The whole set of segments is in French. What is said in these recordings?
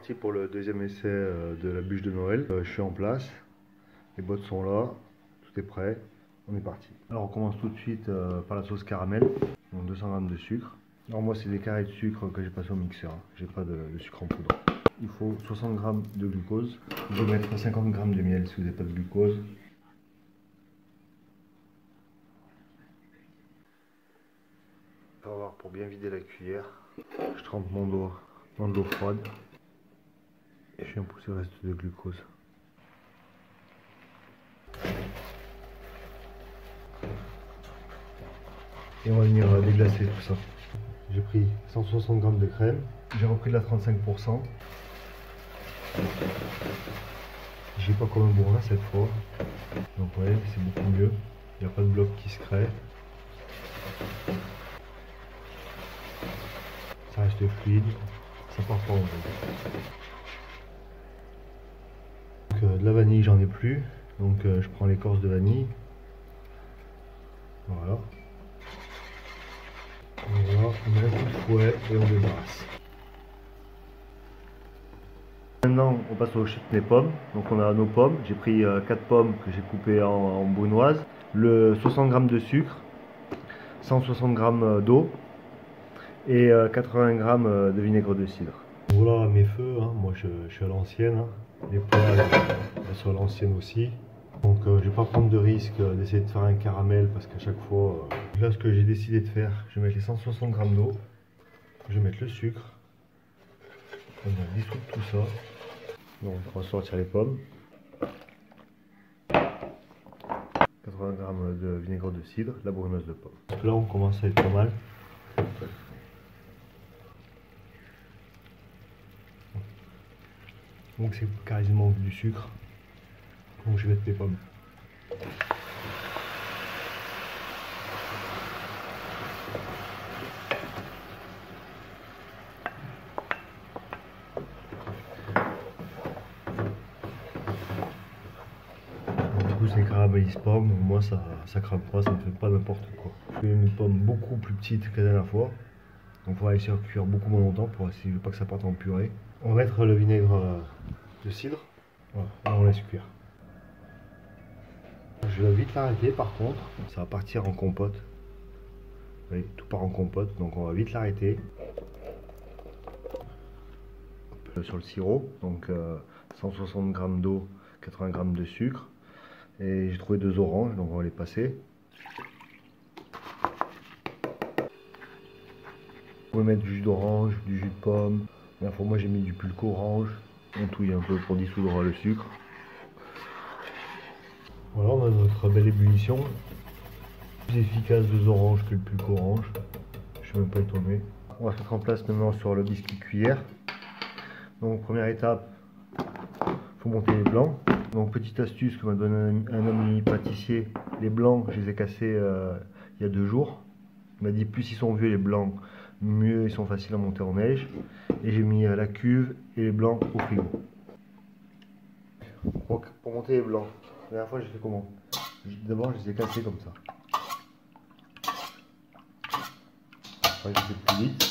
parti pour le deuxième essai de la bûche de Noël. Je suis en place, les bottes sont là, tout est prêt, on est parti. Alors on commence tout de suite par la sauce caramel, donc 200 g de sucre. Alors moi c'est des carrés de sucre que j'ai passé au mixeur, j'ai pas de sucre en poudre. Il faut 60 g de glucose, vous pouvez mettre 50 g de miel si vous n'avez pas de glucose. On va voir, pour bien vider la cuillère, je trempe mon doigt dans de l'eau froide et je viens pousser le reste de glucose. Et on va venir déglacer tout ça. J'ai pris 160 g de crème, j'ai repris de la 35%. J'ai pas comme un bourrin cette fois, donc ouais, c'est beaucoup mieux. Il n'y a pas de bloc qui se crée. Ça reste fluide, ça part pas en vrai. Donc de la vanille j'en ai plus, donc je prends l'écorce de vanille. Voilà. Voilà, on met un coup de fouet et on débarrasse. Maintenant on passe au chutney pommes, donc on a nos pommes, j'ai pris 4 pommes que j'ai coupées en brunoise, le 60 g de sucre, 160 g d'eau et 80 g de vinaigre de cidre. Voilà mes feux, hein. Moi je suis à l'ancienne, hein. Les poêles elles sont à l'ancienne aussi. Donc je vais pas prendre de risque d'essayer de faire un caramel parce qu'à chaque fois, là ce que j'ai décidé de faire, je vais mettre les 160 g d'eau, je vais mettre le sucre, on va dissoudre tout ça. Donc on va sortir les pommes, 80 g de vinaigre de cidre, la bruneuse de pomme. Donc là on commence à être pas mal. Donc c'est quasiment du sucre. Donc je vais mettre les pommes. Du coup c'est caramélise pas, mais moi ça crame pas, ça ne fait pas n'importe quoi. Je fais mes pommes beaucoup plus petites que la dernière fois. Donc il faudra essayer de cuire beaucoup moins longtemps pour essayer de pas que ça parte en purée. On va mettre le vinaigre de cidre. Voilà, là on laisse cuire. Je vais vite l'arrêter par contre, ça va partir en compote. Oui, tout part en compote, donc on va vite l'arrêter. Sur le sirop, donc 160 g d'eau, 80 g de sucre. Et j'ai trouvé 2 oranges, donc on va les passer. Vous pouvez mettre du jus d'orange, du jus de pomme. Moi j'ai mis du pulque orange. On touille un peu pour dissoudre le sucre. Voilà, on a notre belle ébullition. Plus efficace 2 oranges que le pulque orange. Je suis même pas étonné. On va se mettre en place maintenant sur le biscuit cuillère. Donc première étape, il faut monter les blancs. Donc petite astuce que m'a donné un ami pâtissier, les blancs je les ai cassés il y a 2 jours. Il m'a dit plus ils sont vieux les blancs, mieux ils sont faciles à monter en neige. Et j'ai mis la cuve et les blancs au frigo. Donc pour monter les blancs, la dernière fois j'ai fait comment? D'abord je les ai cassés comme ça. Après j'ai fait plus vite.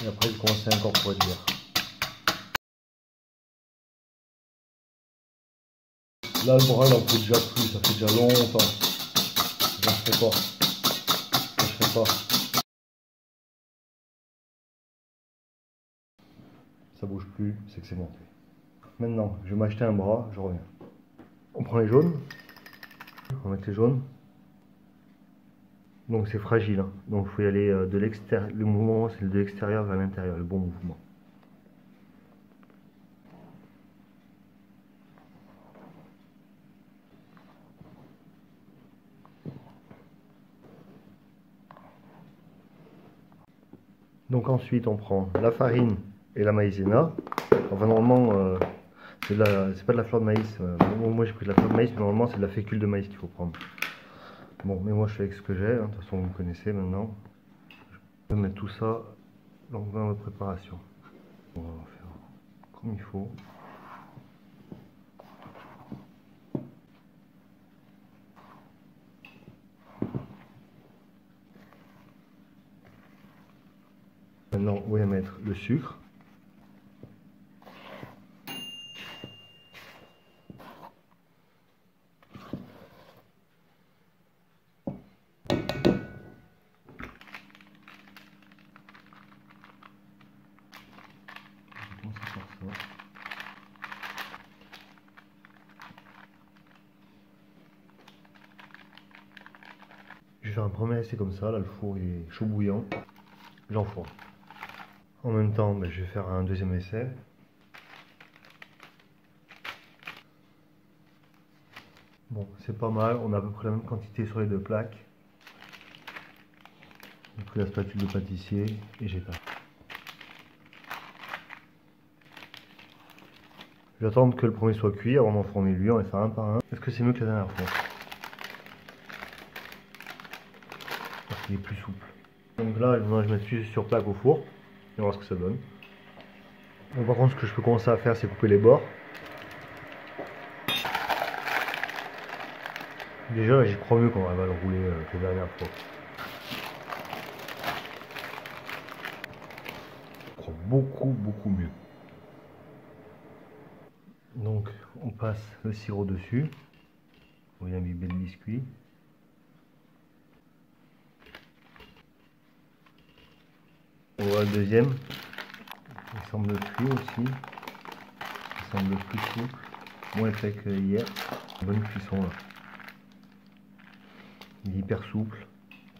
Et après j'ai commencé à incorporer de l'air. Là le bras il en faut déjà plus, ça fait déjà longtemps. J'en ferai pas. Je ferai pas. Ça bouge plus, c'est que c'est monté. Maintenant, je vais m'acheter un bras, je reviens. On prend les jaunes. On va mettre les jaunes. Donc c'est fragile, hein. Donc il faut y aller de l'extérieur. Le mouvement c'est de l'extérieur vers l'intérieur, le bon mouvement. Donc ensuite on prend la farine et la maïzena. Enfin normalement c'est pas de la fleur de maïs. Moi j'ai pris de la fleur de maïs, mais normalement c'est de la fécule de maïs qu'il faut prendre. Bon, mais moi je fais avec ce que j'ai, hein. De toute façon vous me connaissez maintenant. Je vais mettre tout ça dans la préparation. On va faire comme il faut. Maintenant, on va mettre le sucre. Je vais faire un premier essai comme ça, là le four est chaud bouillant, j'enfourne. En même temps, je vais faire un deuxième essai. Bon, c'est pas mal, on a à peu près la même quantité sur les deux plaques. J'ai pris la spatule de pâtissier et j'ai pas. Je vais attendre que le premier soit cuit avant d'enfourner lui, on va faire un par un. Est-ce que c'est mieux que la dernière fois? Parce qu'il est plus souple. Donc là, je mets celui sur plaque au four et on va voir ce que ça donne. Bon, par contre, ce que je peux commencer à faire, c'est couper les bords. Déjà, j'y crois mieux quand on va le rouler que la dernière fois. Je crois beaucoup mieux. Donc, on passe le sirop dessus. On vient imbiber le biscuit. On voit le deuxième. Il semble cuit aussi. Il semble plus souple. Moins épais que hier. Bonne cuisson là. Il est hyper souple.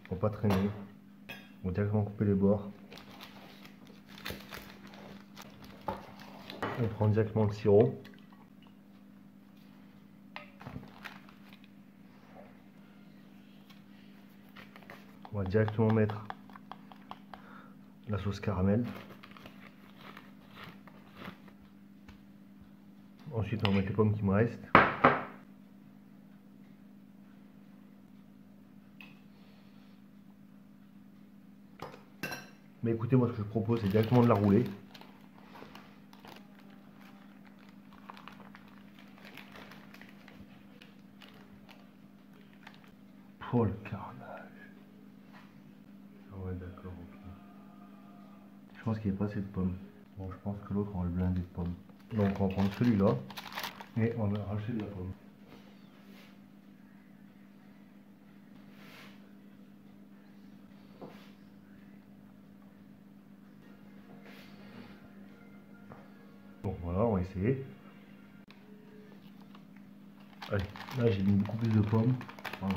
Faut pas traîner. On va directement couper les bords. On prend directement le sirop. On va directement mettre la sauce caramel. Ensuite, on va mettre les pommes qui me restent. Mais écoutez, moi ce que je propose, c'est directement de la rouler. Oh le carnage. Ah ouais, d'accord, ok. Je pense qu'il n'y a pas assez de pommes. Bon, je pense que l'autre, on va le blinder de pommes. Donc on va prendre celui-là et on va arracher de la pomme. Bon, voilà, on va essayer. Allez, là j'ai mis beaucoup plus de pommes. Voilà.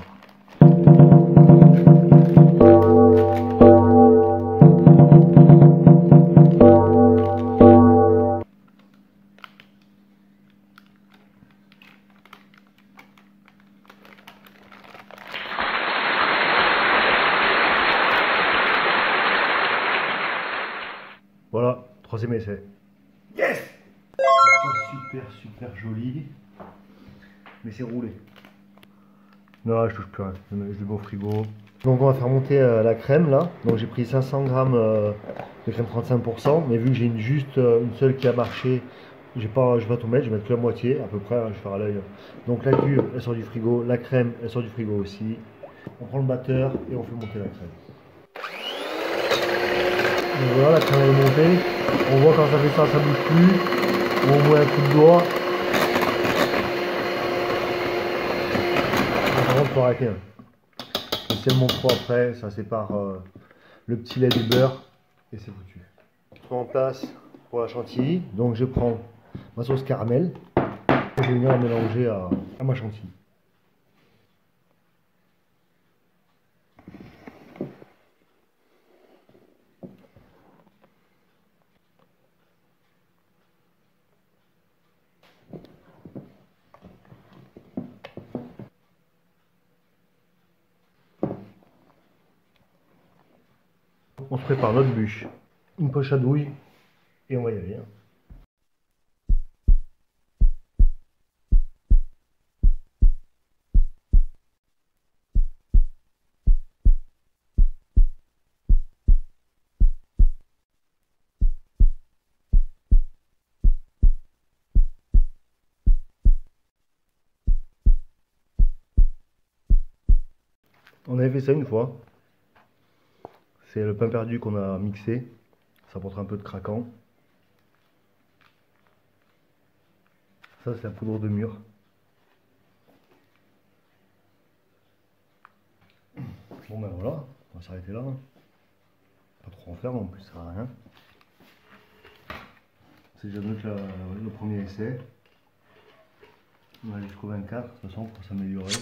Voilà, troisième essai. Yes! C'est pas super joli, mais c'est roulé. Non, je touche plus rien, je le mets au frigo. Donc on va faire monter la crème là. Donc j'ai pris 500 g de crème 35%, mais vu que j'ai une seule qui a marché, je vais pas tout mettre, je vais mettre que la moitié à peu près, hein, je vais faire à l'œil. Donc la cuve elle sort du frigo, la crème elle sort du frigo aussi. On prend le batteur et on fait monter la crème. Donc voilà, la crème elle est montée. On voit quand ça fait ça, ça bouge plus. On met un coup de doigt. Par contre, faut arrêter. C'est tellement trop après, ça sépare le petit lait du beurre et c'est foutu. Je mets en place pour la chantilly. Donc je prends ma sauce caramel. Et je vais venir la mélanger à ma chantilly. On se prépare notre bûche, une poche à douille et on va y aller. On avait fait ça une fois. C'est le pain perdu qu'on a mixé Ça apportera un peu de craquant. Ça, c'est la poudre de mûre. Bon ben voilà, on va s'arrêter là. Hein. Pas trop en faire non plus, ça sert à rien. C'est déjà mieux que le premier essai. On va aller jusqu'au 24, de toute façon, pour s'améliorer.